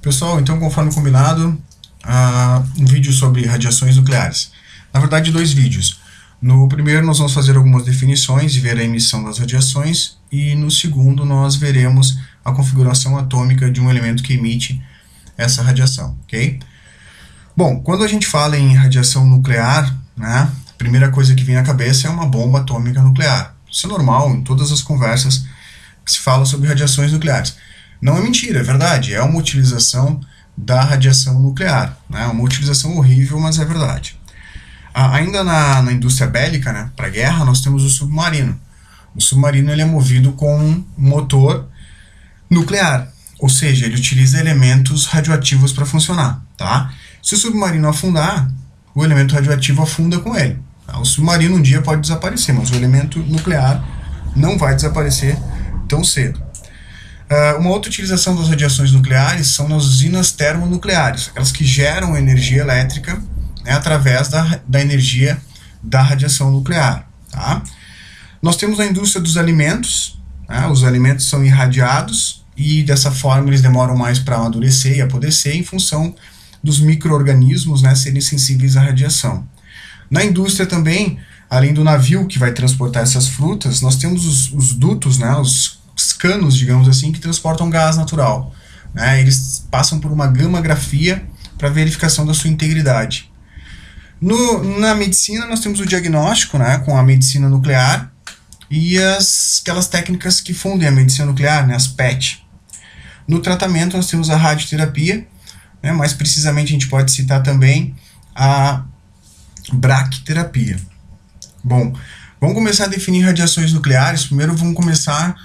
Pessoal, então conforme combinado, um vídeo sobre radiações nucleares. Na verdade, dois vídeos. No primeiro nós vamos fazer algumas definições e ver a emissão das radiações, e no segundo nós veremos a configuração atômica de um elemento que emite essa radiação, ok? Bom, quando a gente fala em radiação nuclear, né, a primeira coisa que vem à cabeça é uma bomba atômica nuclear. Isso é normal em todas as conversas que se fala sobre radiações nucleares. Não é mentira, é verdade, é uma utilização da radiação nuclear, né? Uma utilização horrível, mas é verdade. Ainda na indústria bélica, né, para a guerra, nós temos o submarino. O submarino ele é movido com um motor nuclear, ou seja, ele utiliza elementos radioativos para funcionar, tá? Se o submarino afundar, o elemento radioativo afunda com ele. Tá? O submarino um dia pode desaparecer, mas o elemento nuclear não vai desaparecer tão cedo. Uma outra utilização das radiações nucleares são nas usinas termonucleares, aquelas que geram energia elétrica, né, através da energia da radiação nuclear. Tá? Nós temos a indústria dos alimentos, né, os alimentos são irradiados e dessa forma eles demoram mais para amadurecer e apodrecer em função dos micro-organismos, né, serem sensíveis à radiação. Na indústria também, além do navio que vai transportar essas frutas, nós temos os dutos, né, os canos, digamos assim, que transportam gás natural. Né? Eles passam por uma gammagrafia para verificação da sua integridade. Na medicina nós temos o diagnóstico, né, com a medicina nuclear e aquelas técnicas que fundem a medicina nuclear, né, as PET. No tratamento nós temos a radioterapia, né, mais precisamente a gente pode citar também a braquiterapia. Bom, vamos começar a definir radiações nucleares. Primeiro vamos começar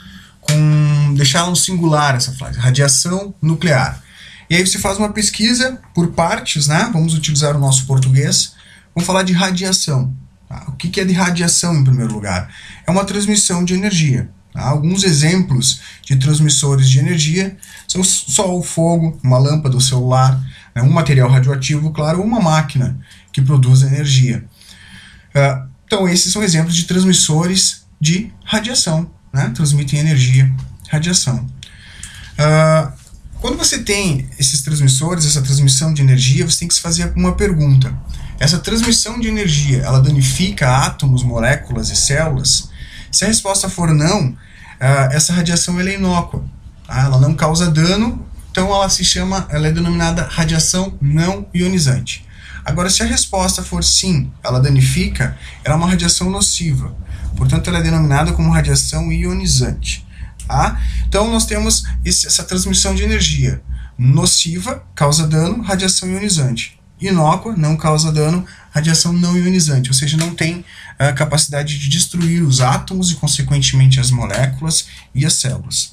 com deixá-la no singular essa frase, radiação nuclear. E aí você faz uma pesquisa por partes, né? Vamos utilizar o nosso português. Vamos falar de radiação. Tá? O que é de radiação em primeiro lugar? É uma transmissão de energia. Tá? Alguns exemplos de transmissores de energia são só o fogo, uma lâmpada, o celular, né? Um material radioativo, claro, ou uma máquina que produz energia. Então esses são exemplos de transmissores de radiação. Né? Transmitem energia, radiação. Quando você tem esses transmissores, essa transmissão de energia, você tem que se fazer uma pergunta. Essa transmissão de energia, ela danifica átomos, moléculas e células? Se a resposta for não, essa radiação ela é inócua. Tá? Ela não causa dano, então ela é denominada radiação não ionizante. Agora, se a resposta for sim, ela danifica, ela é uma radiação nociva. Portanto, ela é denominada como radiação ionizante. Tá? Então, nós temos essa transmissão de energia. Nociva, causa dano, radiação ionizante. Inócua, não causa dano, radiação não ionizante. Ou seja, não tem a capacidade de destruir os átomos e, consequentemente, as moléculas e as células.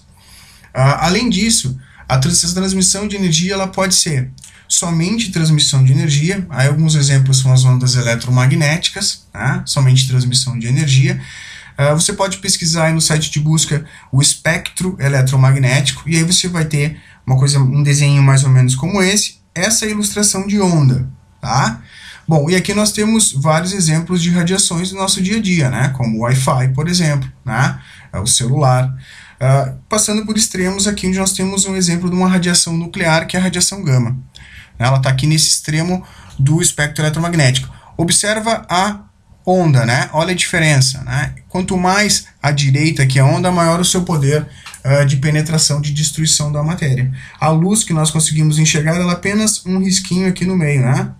Além disso, essa transmissão de energia ela pode ser somente transmissão de energia. Aí alguns exemplos são as ondas eletromagnéticas, né? Somente transmissão de energia. Você pode pesquisar aí no site de busca o espectro eletromagnético e aí você vai ter um desenho mais ou menos como essa ilustração de onda. Tá? Bom, e aqui nós temos vários exemplos de radiações do nosso dia a dia, né? Como o Wi-Fi, por exemplo, né? O celular. Passando por extremos aqui onde nós temos um exemplo de uma radiação nuclear, que é a radiação gama. Ela está aqui nesse extremo do espectro eletromagnético. Observa a onda, né? Olha a diferença, né? Quanto mais à direita que a onda, maior o seu poder de penetração, de destruição da matéria. A luz que nós conseguimos enxergar, ela é apenas um risquinho aqui no meio, né?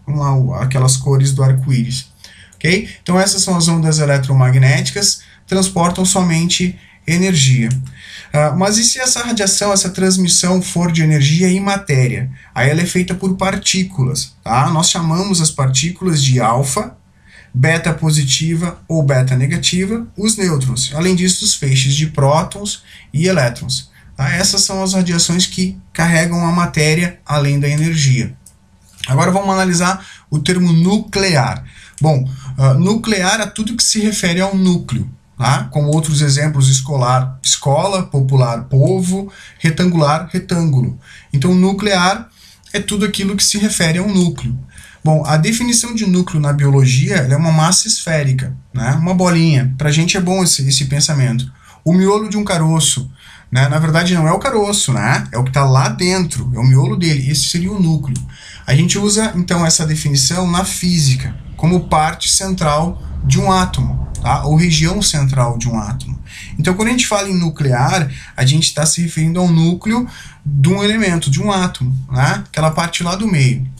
Aquelas cores do arco-íris. Okay? Então essas são as ondas eletromagnéticas, transportam somente energia. Mas e se essa radiação, essa transmissão for de energia em matéria? Aí ela é feita por partículas. Tá? Nós chamamos as partículas de alfa, beta positiva ou beta negativa, os nêutrons. Além disso, os feixes de prótons e elétrons. Tá? Essas são as radiações que carregam a matéria além da energia. Agora vamos analisar o termo nuclear. Bom, nuclear é tudo que se refere ao núcleo. Tá? Como outros exemplos, escolar, escola, popular, povo, retangular, retângulo. Então, nuclear é tudo aquilo que se refere a um núcleo. Bom, a definição de núcleo na biologia é uma massa esférica, né? Uma bolinha. Para a gente é bom esse pensamento. O miolo de um caroço, né? Na verdade não é o caroço, né? É o que está lá dentro, é o miolo dele. Esse seria o núcleo. A gente usa então essa definição na física como parte central de um átomo, tá? Ou região central de um átomo. Então, quando a gente fala em nuclear, a gente está se referindo ao núcleo de um elemento, de um átomo, né? Aquela parte lá do meio.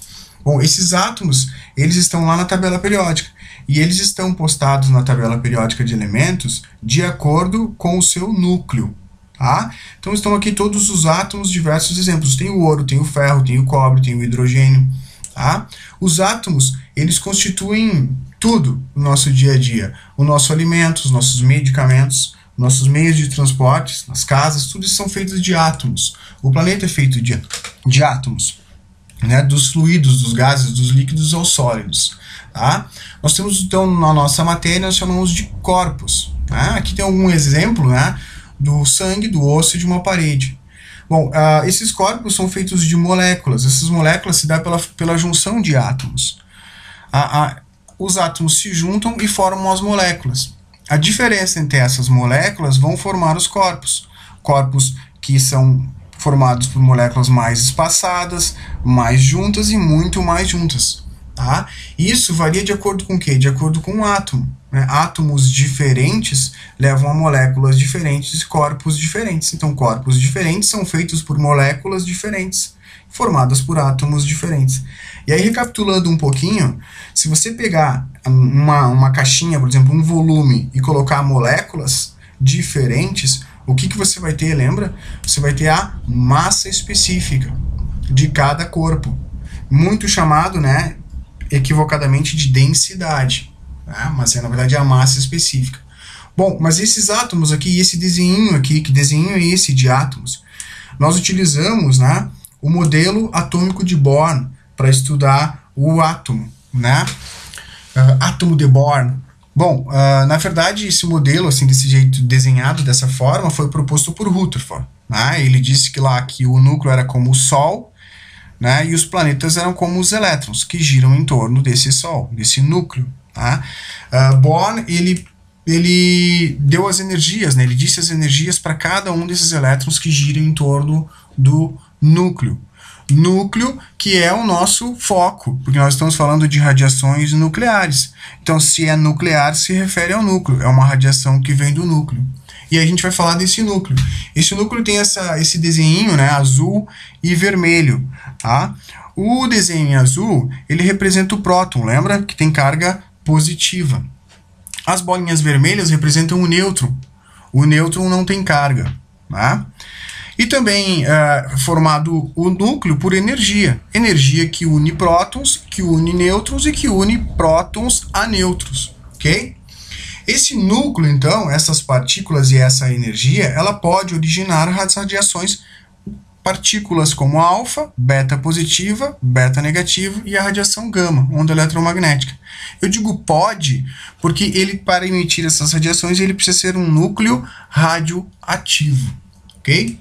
Bom, esses átomos, eles estão lá na tabela periódica, e eles estão postados na tabela periódica de elementos de acordo com o seu núcleo, tá? Então, estão aqui todos os átomos, diversos exemplos. Tem o ouro, tem o ferro, tem o cobre, tem o hidrogênio, tá? Os átomos, eles constituem tudo no nosso dia a dia. O nosso alimento, os nossos medicamentos, nossos meios de transporte, as casas, tudo isso são feitos de átomos. O planeta é feito de átomos, né? Dos fluidos, dos gases, dos líquidos aos sólidos, tá? Nós temos, então, na nossa matéria, nós chamamos de corpos, né? Aqui tem algum exemplo, né? Do sangue, do osso e de uma parede. Bom, esses corpos são feitos de moléculas. Essas moléculas se dão pela junção de átomos. Os átomos se juntam e formam as moléculas. A diferença entre essas moléculas vão formar os corpos. Corpos que são formados por moléculas mais espaçadas, mais juntas e muito mais juntas. Tá? Isso varia de acordo com o quê? De acordo com o átomo. Né? Átomos diferentes levam a moléculas diferentes e corpos diferentes. Então, corpos diferentes são feitos por moléculas diferentes, formadas por átomos diferentes. E aí, recapitulando um pouquinho, se você pegar uma caixinha, por exemplo, um volume, e colocar moléculas diferentes, o que você vai ter, lembra? Você vai ter a massa específica de cada corpo, muito chamado, né, equivocadamente de densidade, né? Mas na verdade é a massa específica. Bom, mas esses átomos aqui, esse desenho aqui, que desenho é esse de átomos? Nós utilizamos, né, o modelo atômico de Bohr para estudar o átomo, né? Átomo de Bohr. Bom, na verdade esse modelo, assim, desse jeito, desenhado dessa forma, foi proposto por Rutherford, né? Ele disse que lá que o núcleo era como o Sol, né? E os planetas eram como os elétrons, que giram em torno desse Sol, desse núcleo, tá? Bohr, ele deu as energias, né? Ele disse as energias para cada um desses elétrons que giram em torno do núcleo. Núcleo que é o nosso foco, porque nós estamos falando de radiações nucleares. Então, se é nuclear, se refere ao núcleo. É uma radiação que vem do núcleo. E a gente vai falar desse núcleo. Esse núcleo tem esse desenho, né, azul e vermelho. Tá? O desenho em azul, ele representa o próton, lembra? Que tem carga positiva. As bolinhas vermelhas representam o nêutron. O nêutron não tem carga. Tá? E também formado o núcleo por energia. Energia que une prótons, que une nêutrons e que une prótons a nêutrons. Ok? Esse núcleo, então, essas partículas e essa energia, ela pode originar as radiações, partículas como a alfa, beta positiva, beta negativa e a radiação gama, onda eletromagnética. Eu digo pode porque ele, para emitir essas radiações, ele precisa ser um núcleo radioativo. Ok?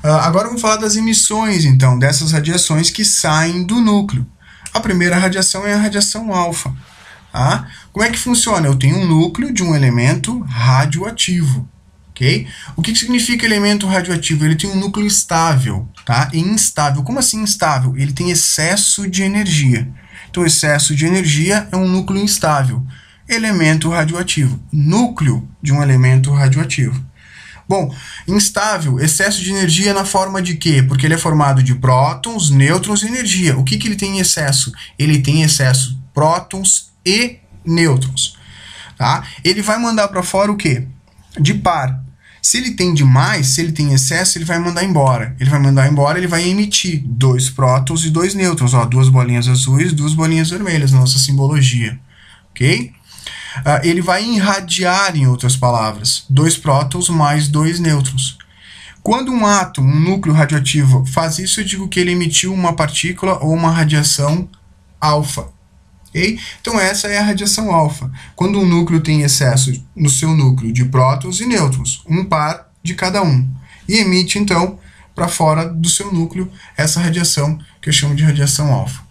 Agora vamos falar das emissões, então, dessas radiações que saem do núcleo. A primeira radiação é a radiação alfa. Tá? Como é que funciona? Eu tenho um núcleo de um elemento radioativo. Okay? O que significa elemento radioativo? Ele tem um núcleo estável, tá? E instável. Como assim instável? Ele tem excesso de energia. Então, excesso de energia é um núcleo instável. Elemento radioativo. Núcleo de um elemento radioativo. Bom, instável, excesso de energia na forma de quê? Porque ele é formado de prótons, nêutrons e energia. O que ele tem em excesso? Ele tem em excesso prótons e nêutrons. Tá? Ele vai mandar para fora o quê? De par. Se ele tem demais, se ele tem excesso, ele vai mandar embora. Ele vai mandar embora, ele vai emitir 2 prótons e 2 nêutrons. Ó, 2 bolinhas azuis, 2 bolinhas vermelhas na nossa simbologia. Ok? Ele vai irradiar, em outras palavras, 2 prótons mais 2 nêutrons. Quando um átomo, um núcleo radioativo, faz isso, eu digo que ele emitiu uma partícula ou uma radiação alfa. Okay? Então essa é a radiação alfa. Quando um núcleo tem excesso no seu núcleo de prótons e nêutrons, um par de cada um, e emite então para fora do seu núcleo essa radiação que eu chamo de radiação alfa.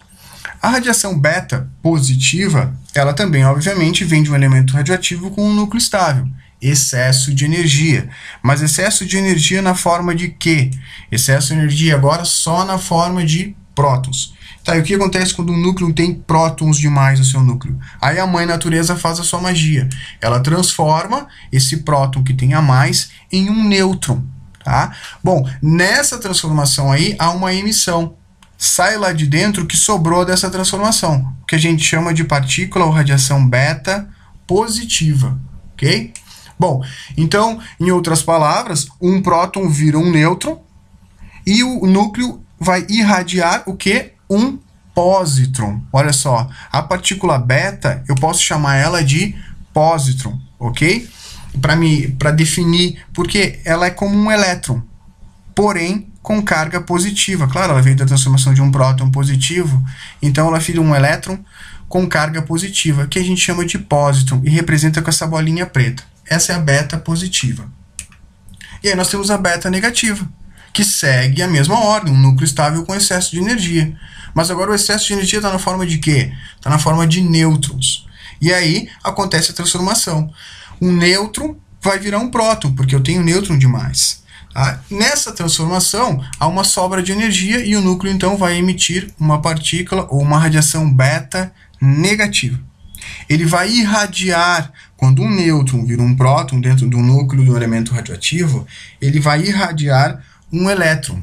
A radiação beta positiva, ela também obviamente vem de um elemento radioativo com um núcleo estável. excesso de energia. Mas excesso de energia na forma de quê? Excesso de energia agora só na forma de prótons. Tá, e o que acontece quando um núcleo tem prótons demais no seu núcleo? Aí a mãe natureza faz a sua magia. Ela transforma esse próton que tem a mais em um nêutron. Tá? Bom, nessa transformação aí há uma emissão. Sai lá de dentro o que sobrou dessa transformação, que a gente chama de partícula ou radiação beta positiva. Ok? Bom, então, em outras palavras, um próton vira um nêutron e o núcleo vai irradiar o quê? Um pósitron. Olha só, a partícula beta, eu posso chamar ela de pósitron, ok? Para definir, porque ela é como um elétron, porém com carga positiva. Claro, ela veio da transformação de um próton positivo, então ela vira um elétron com carga positiva, que a gente chama de pósitron, e representa com essa bolinha preta. Essa é a beta positiva. E aí nós temos a beta negativa, que segue a mesma ordem, um núcleo estável com excesso de energia. Mas agora o excesso de energia está na forma de quê? Está na forma de nêutrons. E aí acontece a transformação. Um nêutron vai virar um próton, porque eu tenho nêutron demais. Nessa transformação, há uma sobra de energia e o núcleo então vai emitir uma partícula ou uma radiação beta negativa. Ele vai irradiar, quando um nêutron vira um próton dentro do núcleo do elemento radioativo, ele vai irradiar um elétron.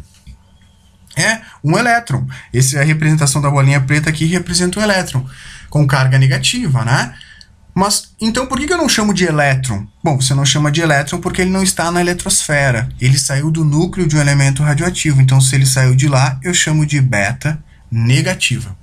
Um elétron. Essa é a representação da bolinha preta aqui, representa um elétron com carga negativa, né? Mas, então, por que eu não chamo de elétron? Bom, você não chama de elétron porque ele não está na eletrosfera. Ele saiu do núcleo de um elemento radioativo. Então, se ele saiu de lá, eu chamo de beta negativa.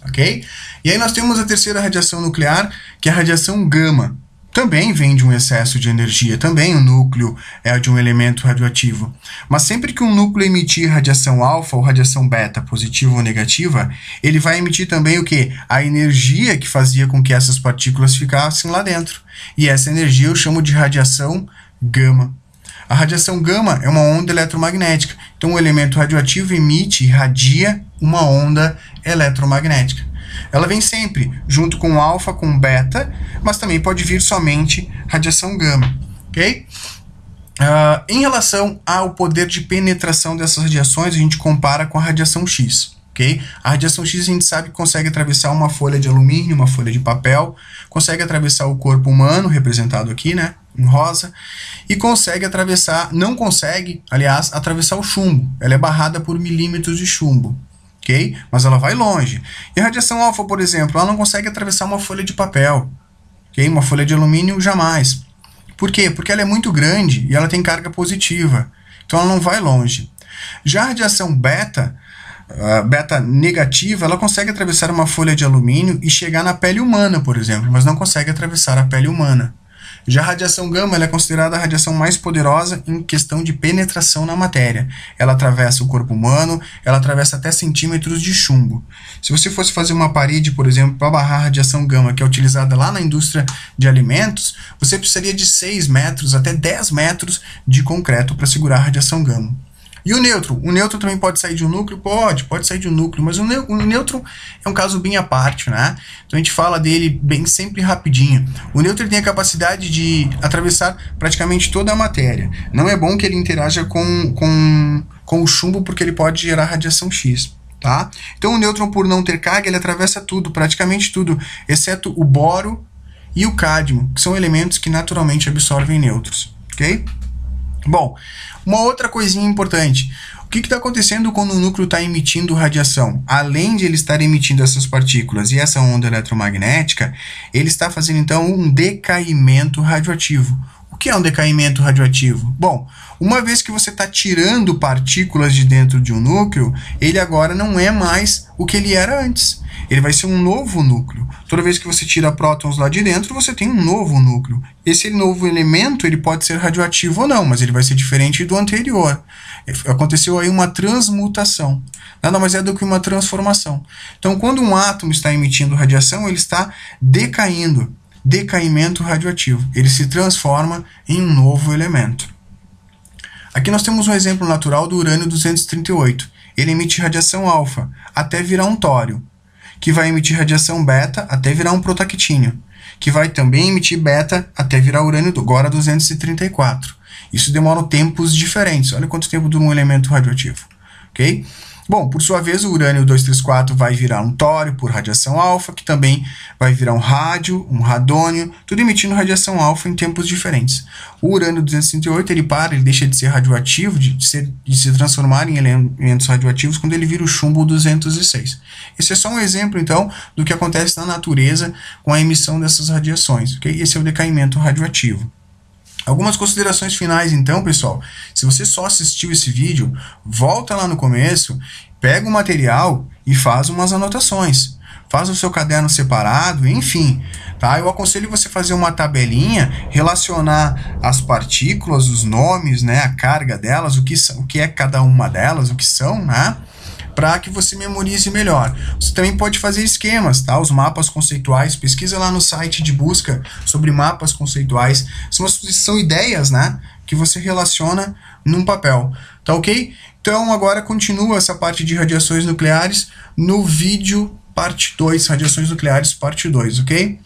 Ok? E aí nós temos a terceira radiação nuclear, que é a radiação gama. Também vem de um excesso de energia, também o núcleo é de um elemento radioativo. Mas sempre que um núcleo emitir radiação alfa ou radiação beta, positiva ou negativa, ele vai emitir também o quê? A energia que fazia com que essas partículas ficassem lá dentro. E essa energia eu chamo de radiação gama. A radiação gama é uma onda eletromagnética. Então o elemento radioativo emite e irradia uma onda eletromagnética. Ela vem sempre junto com alfa, com beta, mas também pode vir somente radiação gama, ok? Em relação ao poder de penetração dessas radiações, a gente compara com a radiação X, ok? A radiação X a gente sabe que consegue atravessar uma folha de alumínio, uma folha de papel, consegue atravessar o corpo humano, representado aqui, né, em rosa, e consegue atravessar, não consegue, aliás, atravessar o chumbo. Ela é barrada por milímetros de chumbo. Okay? Mas ela vai longe. E a radiação alfa, por exemplo, ela não consegue atravessar uma folha de papel. Okay? Uma folha de alumínio, jamais. Por quê? Porque ela é muito grande e ela tem carga positiva. Então ela não vai longe. Já a radiação beta, beta negativa, ela consegue atravessar uma folha de alumínio e chegar na pele humana, por exemplo, mas não consegue atravessar a pele humana. Já a radiação gama ela é considerada a radiação mais poderosa em questão de penetração na matéria. Ela atravessa o corpo humano, ela atravessa até centímetros de chumbo. Se você fosse fazer uma parede, por exemplo, para barrar a radiação gama, que é utilizada lá na indústria de alimentos, você precisaria de 6 metros até 10 metros de concreto para segurar a radiação gama. E o nêutron? O nêutron também pode sair de um núcleo? Pode sair de um núcleo, mas o nêutron é um caso bem à parte, né? Então a gente fala dele bem sempre rapidinho. O nêutron tem a capacidade de atravessar praticamente toda a matéria. Não é bom que ele interaja com o chumbo porque ele pode gerar radiação X, tá? Então o nêutron, por não ter carga, ele atravessa tudo, praticamente tudo, exceto o boro e o cádmio, que são elementos que naturalmente absorvem nêutrons, ok? Bom, uma outra coisinha importante. O que está acontecendo quando o núcleo está emitindo radiação? Além de ele estar emitindo essas partículas e essa onda eletromagnética, ele está fazendo então um decaimento radioativo. O que é um decaimento radioativo? Bom, uma vez que você está tirando partículas de dentro de um núcleo, ele agora não é mais o que ele era antes. Ele vai ser um novo núcleo. Toda vez que você tira prótons lá de dentro, você tem um novo núcleo. Esse novo elemento ele pode ser radioativo ou não, mas ele vai ser diferente do anterior. Aconteceu aí uma transmutação. Nada mais é do que uma transformação. Então, quando um átomo está emitindo radiação, ele está decaindo. Decaimento radioativo. Ele se transforma em um novo elemento. Aqui nós temos um exemplo natural do urânio-238. Ele emite radiação alfa até virar um tório, que vai emitir radiação beta até virar um protactínio. que vai também emitir beta até virar urânio agora 234. Isso demora tempos diferentes. Olha quanto tempo dura um elemento radioativo, ok? Bom, por sua vez, o urânio 234 vai virar um tório por radiação alfa, que também vai virar um rádio, um radônio, tudo emitindo radiação alfa em tempos diferentes. O urânio 238, ele deixa de ser radioativo, de se transformar em elementos radioativos quando ele vira o chumbo 206. Esse é só um exemplo, então, do que acontece na natureza com a emissão dessas radiações, ok? Esse é o decaimento radioativo. Algumas considerações finais, então, pessoal. Se você só assistiu esse vídeo, volta lá no começo, pega o material e faz umas anotações. Faz o seu caderno separado, enfim. Tá? Eu aconselho você fazer uma tabelinha, relacionar as partículas, os nomes, né, a carga delas, o que é cada uma delas, o que são, né? Para que você memorize melhor. Você também pode fazer esquemas, tá? Os mapas conceituais, pesquisa lá no site de busca sobre mapas conceituais. São ideias, né, que você relaciona num papel, tá ok? Então agora continua essa parte de radiações nucleares no vídeo parte 2, radiações nucleares parte 2, ok?